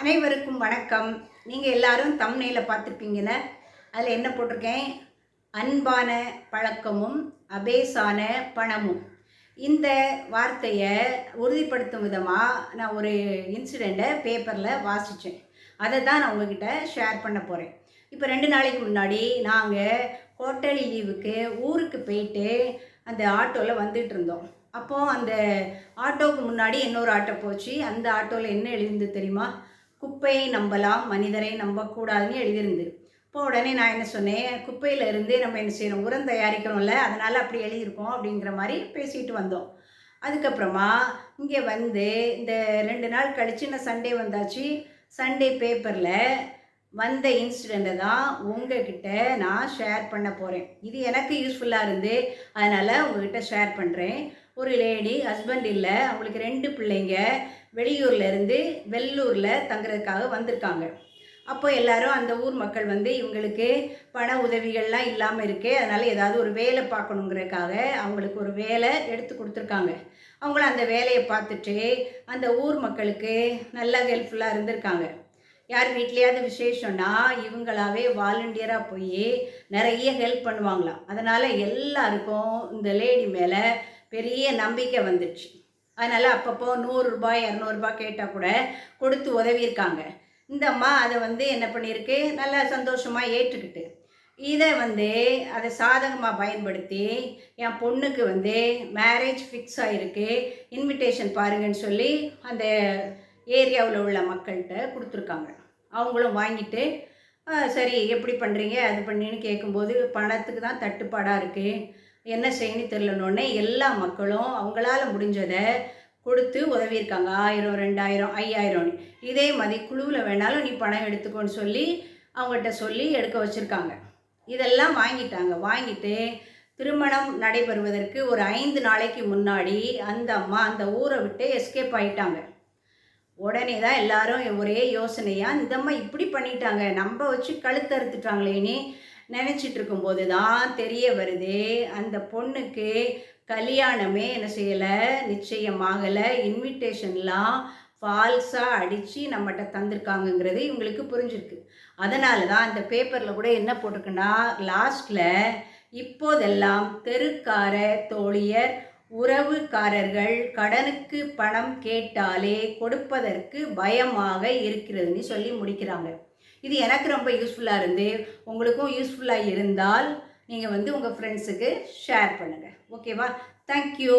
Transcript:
அனைவருக்கும் வணக்கம். நீங்கள் எல்லாரும் தம்ப்நெயிலில் பார்த்துருப்பீங்கல்ல, அதில் என்ன போட்டிருக்கேன்? அன்பான பழக்கமும் அபேசான பணமும். இந்த வார்த்தையை உறுதிப்படுத்தும் விதமாக நான் ஒரு இன்சிடெண்ட்டை பேப்பரில் வாசித்தேன். அதை தான் நான் உங்ககிட்ட ஷேர் பண்ண போகிறேன். இப்போ 2 நாளைக்கு முன்னாடி நாங்கள் குவார்ட்டர்லி லீவுக்கு ஊருக்கு போயிட்டு அந்த ஆட்டோவில் வந்துட்டு இருந்தோம். அப்போது அந்த ஆட்டோவுக்கு முன்னாடி இன்னொரு ஆட்டோ போச்சு. அந்த ஆட்டோவில் என்ன எழுதிருந்து தெரியுமா? குப்பையை நம்பலாம், மனிதரை நம்பக்கூடாதுன்னு எழுதியிருந்து. இப்போ உடனே நான் என்ன சொன்னேன், குப்பையில் இருந்து நம்ம என்ன செய்யணும், உரம் தயாரிக்கணும்ல, அதனால் அப்படி எழுதியிருக்கோம் அப்படிங்கிற மாதிரி பேசிட்டு வந்தோம். அதுக்கப்புறமா இங்கே வந்து இந்த 2 நாள் கழித்து நான் சண்டே வந்தாச்சு. சண்டே பேப்பரில் வந்த இன்சிடெண்ட்டை தான் உங்ககிட்ட நான் ஷேர் பண்ண போகிறேன். இது எனக்கு யூஸ்ஃபுல்லாக இருந்து அதனால் உங்ககிட்ட ஷேர் பண்ணுறேன். ஒரு லேடி, ஹஸ்பண்ட் இல்லை, அவங்களுக்கு 2 பிள்ளைங்க வெளியூரில் இருந்து வெள்ளூரில் தங்குறதுக்காக வந்திருக்காங்க. அப்போ எல்லாரும் அந்த ஊர் மக்கள் வந்து இவங்களுக்கு பண உதவிகள்லாம் இல்லாமல் இருக்கே, அதனால் ஏதாவது ஒரு வேலை பார்க்கணுங்கிறதுக்காக அவங்களுக்கு ஒரு வேலை எடுத்து கொடுத்துருக்காங்க. அவங்கள அந்த வேலையை பார்த்துட்டு அந்த ஊர் மக்களுக்கு நல்லா ஹெல்ப்ஃபுல்லாக இருந்திருக்காங்க. யார் வீட்லேயாவது விசேஷம்னா இவங்களாவே வாலண்டியராக போய் நிறைய ஹெல்ப் பண்ணுவாங்களாம். அதனால் எல்லாருக்கும் இந்த லேடி மேலே பெரிய நம்பிக்கை வந்துடுச்சு. அதனால் அப்பப்போ 100 ரூபாய் 200 ரூபாய் கேட்டால் கூட கொடுத்து உதவியிருக்காங்க. இந்த அம்மா அதை வந்து என்ன பண்ணியிருக்கு, நல்லா சந்தோஷமாக ஏற்றுக்கிட்டு இதை வந்து அதை சாதகமாக பயன்படுத்தி என் பொண்ணுக்கு வந்து மேரேஜ் ஃபிக்ஸ் ஆகிருக்கு, இன்விடேஷன் பாருங்கன்னு சொல்லி அந்த ஏரியாவில் உள்ள மக்கள்கிட்ட கொடுத்துருக்காங்க. அவங்களும் வாங்கிட்டு சரி எப்படி பண்ணுறீங்க அது பண்ணின்னு கேட்கும்போது பணத்துக்கு தான் தட்டுப்பாடாக இருக்குது, என்ன செய்யணும்னு தெரியலன்னொடனே எல்லா மக்களும் அவங்களால முடிஞ்சதை கொடுத்து உதவியிருக்காங்க. 1000 2000 5000. இதே மாதிரி குழுவில் வேணாலும் நீ பணம் எடுத்துக்கோன்னு சொல்லி அவங்கள்ட்ட சொல்லி எடுக்க வச்சுருக்காங்க. இதெல்லாம் வாங்கிட்டு திருமணம் நடைபெறுவதற்கு ஒரு 5 நாளைக்கு முன்னாடி அந்த அம்மா அந்த ஊரை விட்டு எஸ்கேப் ஆகிட்டாங்க. உடனே தான் எல்லாரும் ஒரே யோசனையாக, இந்த அம்மா இப்படி பண்ணிட்டாங்க, நம்ம வச்சு கழுத்தறுத்துட்டாங்களேன்னு நினச்சிட்டு இருக்கும்போது தான் தெரிய வருது, அந்த பொண்ணுக்கு கல்யாணமே என்ன செய்யலை, நிச்சயமாகலை, இன்விடேஷன்லாம் ஃபால்ஸாக அடித்து நம்மகிட்ட தந்திருக்காங்கங்கிறது இவங்களுக்கு புரிஞ்சிருக்கு. அதனால தான் அந்த பேப்பரில் கூட என்ன போட்டிருக்குன்னா, லாஸ்ட்டில் இப்போதெல்லாம் தெருக்கார தோழியர் உறவுக்காரர்கள் கடனுக்கு பணம் கேட்டாலே கொடுப்பதற்கு பயமாக இருக்கிறதுன்னு சொல்லி முடிக்கிறாங்க. இது எனக்கு ரொம்ப யூஸ்ஃபுல்லாக இருந்து உங்களுக்கும் யூஸ்ஃபுல்லாக இருந்தால் நீங்கள் வந்து உங்கள் ஃப்ரெண்ட்ஸுக்கு ஷேர் பண்ணுங்கள். ஓகேவா? தேங்க்யூ.